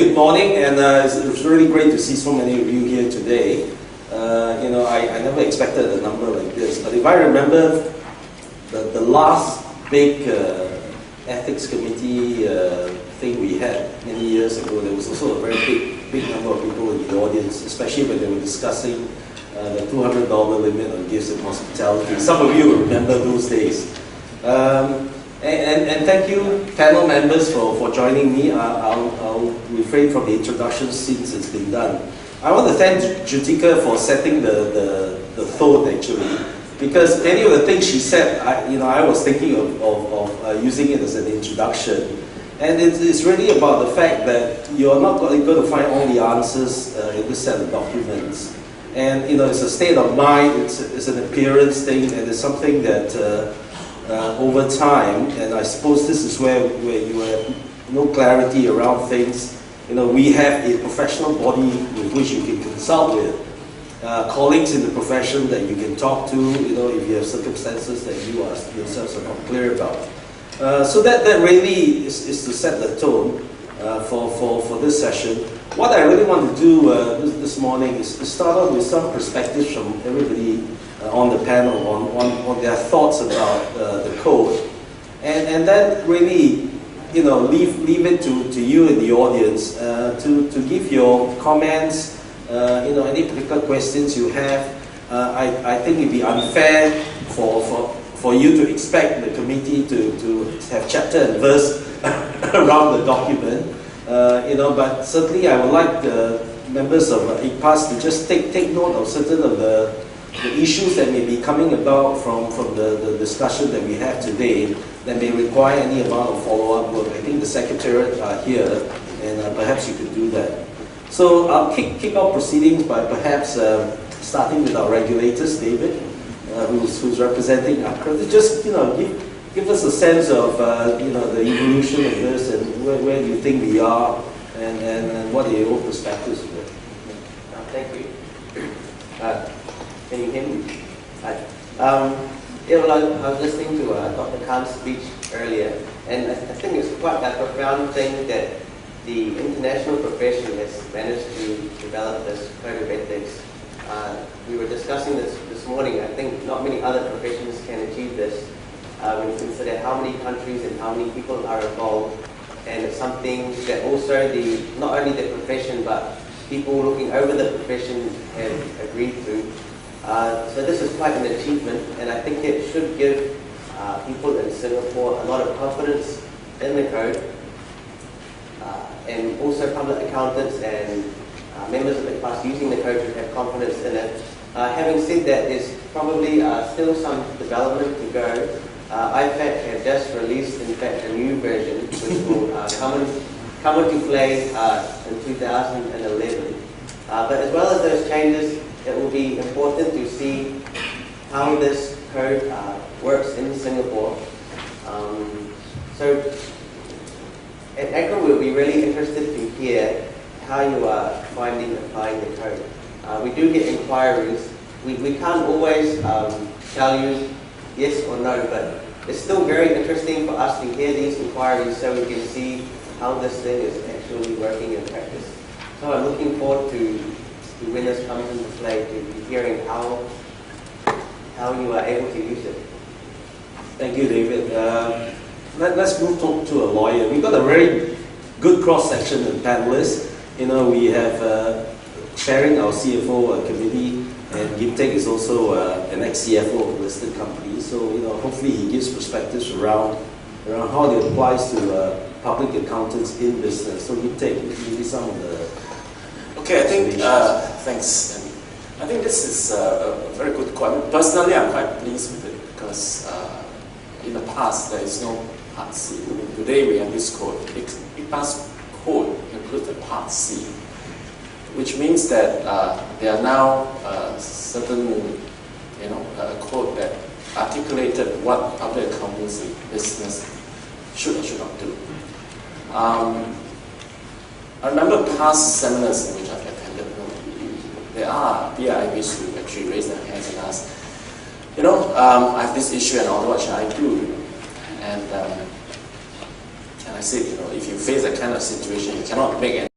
good morning, and it's really great to see so many of you here today. I never expected a number like this, but if I remember the last big ethics committee thing we had many years ago, there was also a very big number of people in the audience, especially when they were discussing the $200 limit on gifts and hospitality. Some of you will remember those days. And thank you, panel members, for joining me. I'll refrain from the introduction since it's been done. I want to thank Juthika for setting the tone, actually, because many of the things she said, I was thinking of using it as an introduction. And it's really about the fact that you're not going to find all the answers in this set of documents. And it's a state of mind, it's an appearance thing, and it's something that over time, and I suppose this is where you have no clarity around things. We have a professional body with which you can consult with, colleagues in the profession that you can talk to, if you have circumstances that you yourselves are not clear about. So that really is to set the tone for this session. What I really want to do this morning is to start off with some perspectives from everybody on the panel on their thoughts about the code, and then really leave it to you in the audience to give your comments, any particular questions you have. I think it'd be unfair for you to expect the committee to have chapter and verse around the document, but certainly I would like the members of ICPAS to just take note of certain of the issues that may be coming about from the discussion that we have today that may require any amount of follow-up work. I think the Secretariat are here, and perhaps you could do that. So I'll kick off proceedings by perhaps starting with our regulators, David, who's representing ACRA. Just give us a sense of the evolution of this and where do you think we are, and what are your perspectives of it. Thank you. Can you hear me? I was listening to Dr. Khan's speech earlier, and I think it's quite a profound thing that the international profession has managed to develop this code of ethics. We were discussing this morning. I think not many other professions can achieve this when you consider how many countries and how many people are involved, and it's something that also not only the profession but people looking over the profession have agreed to. So this is quite an achievement, and I think it should give people in Singapore a lot of confidence in the code, and also public accountants and members of the class using the code should have confidence in it. Having said that, there's probably still some development to go. IFAC have just released, in fact, a new version which will come into play in 2011. But as well as those changes, it will be important to see how this code works in Singapore. So at ACRA, we'll be really interested to hear how you are finding applying the code. We do get inquiries. We can't always tell you yes or no, but it's still very interesting for us to hear these inquiries so we can see how this thing is actually working in practice. So I'm looking forward to when this comes into play, to hearing how you are able to use it. Thank you, David. Let's move to a lawyer. We've got a very good cross-section of panelists. We have chairing our CFO committee, and Gimtek is also an ex-CFO of a listed company. So hopefully he gives perspectives around how it applies to public accountants in business. So Gimtek, maybe some of the Okay, I think, thanks. I think this is a very good question. Personally, I'm quite pleased with it because in the past, there is no Part C. Today, we have this code. ICPAS code includes the Part C, which means that there are now certain, code that articulated what public accountancy business should or should not do. I remember past seminars in which I've attended, there are BIVs who actually raise their hands and ask, I have this issue and all, what should I do? And I said, if you face that kind of situation, you cannot make any